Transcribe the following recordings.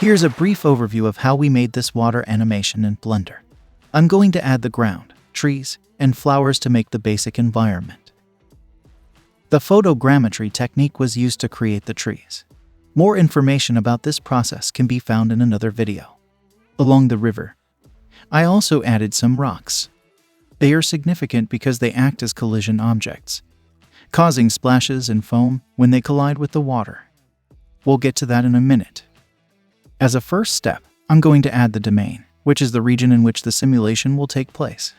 Here's a brief overview of how we made this water animation in Blender. I'm going to add the ground, trees, and flowers to make the basic environment. The photogrammetry technique was used to create the trees. More information about this process can be found in another video. Along the river, I also added some rocks. They are significant because they act as collision objects, causing splashes and foam when they collide with the water. We'll get to that in a minute. As a first step, I'm going to add the domain, which is the region in which the simulation will take place.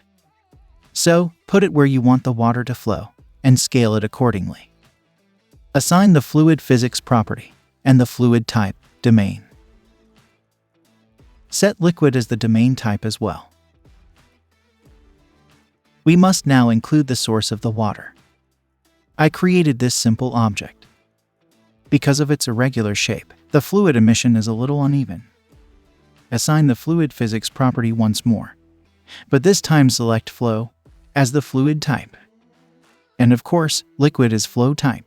So, put it where you want the water to flow, and scale it accordingly. Assign the fluid physics property and the fluid type domain. Set liquid as the domain type as well. We must now include the source of the water. I created this simple object. Because of its irregular shape, the fluid emission is a little uneven. Assign the fluid physics property once more, but this time select flow as the fluid type. And of course, liquid is flow type.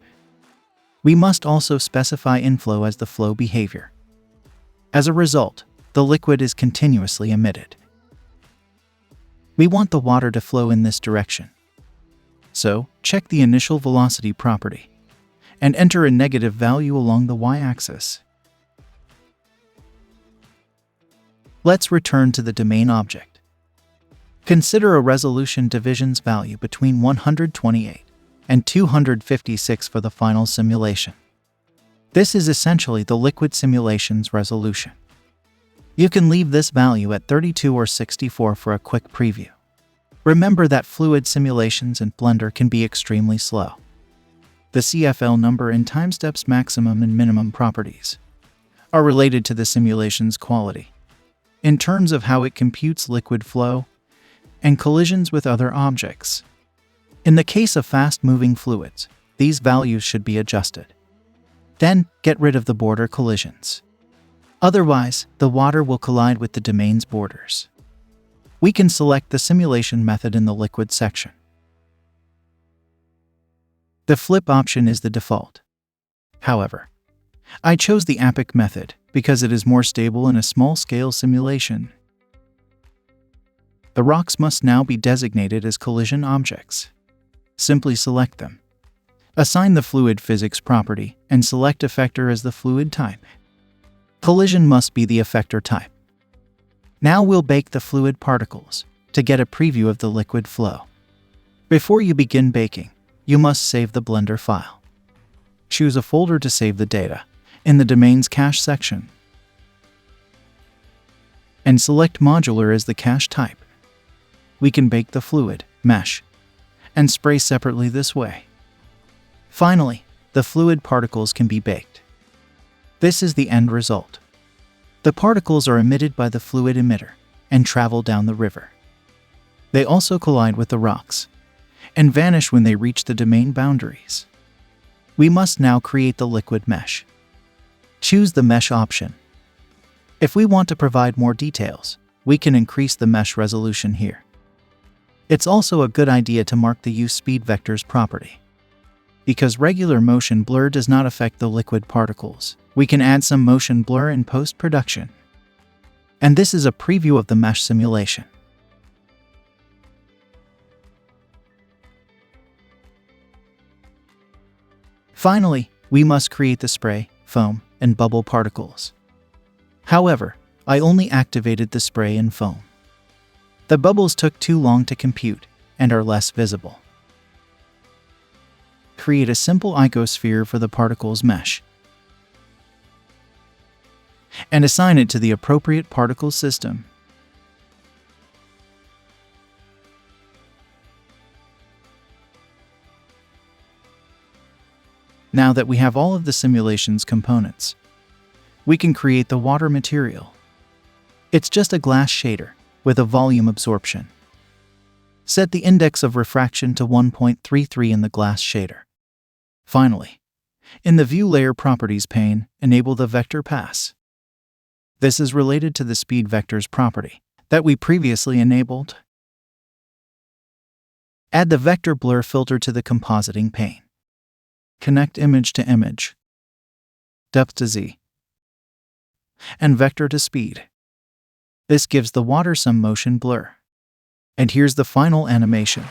We must also specify inflow as the flow behavior. As a result, the liquid is continuously emitted. We want the water to flow in this direction. So, check the initial velocity property and enter a negative value along the y-axis. Let's return to the domain object. Consider a resolution divisions value between 128 and 256 for the final simulation. This is essentially the liquid simulation's resolution. You can leave this value at 32 or 64 for a quick preview. Remember that fluid simulations in Blender can be extremely slow. The CFL number and time steps maximum and minimum properties are related to the simulation's quality in terms of how it computes liquid flow and collisions with other objects. In the case of fast-moving fluids, these values should be adjusted. Then, get rid of the border collisions. Otherwise, the water will collide with the domain's borders. We can select the simulation method in the liquid section. The flip option is the default. However, I chose the APIC method because it is more stable in a small-scale simulation. The rocks must now be designated as collision objects. Simply select them. Assign the fluid physics property and select effector as the fluid type. Collision must be the effector type. Now we'll bake the fluid particles to get a preview of the liquid flow. Before you begin baking, you must save the Blender file. Choose a folder to save the data in the domain's cache section. And select modular as the cache type. We can bake the fluid, mesh, and spray separately this way. Finally, the fluid particles can be baked. This is the end result. The particles are emitted by the fluid emitter and travel down the river. They also collide with the rocks and vanish when they reach the domain boundaries. We must now create the liquid mesh. Choose the mesh option. If we want to provide more details, we can increase the mesh resolution here. It's also a good idea to mark the use speed vectors property. Because regular motion blur does not affect the liquid particles, we can add some motion blur in post-production. And this is a preview of the mesh simulation. Finally, we must create the spray, foam, and bubble particles. However, I only activated the spray and foam. The bubbles took too long to compute and are less visible. Create a simple icosphere for the particles mesh and assign it to the appropriate particle system. Now that we have all of the simulation's components, we can create the water material. It's just a glass shader with a volume absorption. Set the index of refraction to 1.33 in the glass shader. Finally, in the View Layer Properties pane, enable the Vector Pass. This is related to the Speed Vectors property that we previously enabled. Add the Vector Blur filter to the Compositing pane. Connect image to image, depth to Z, and vector to speed. This gives the water some motion blur. And here's the final animation.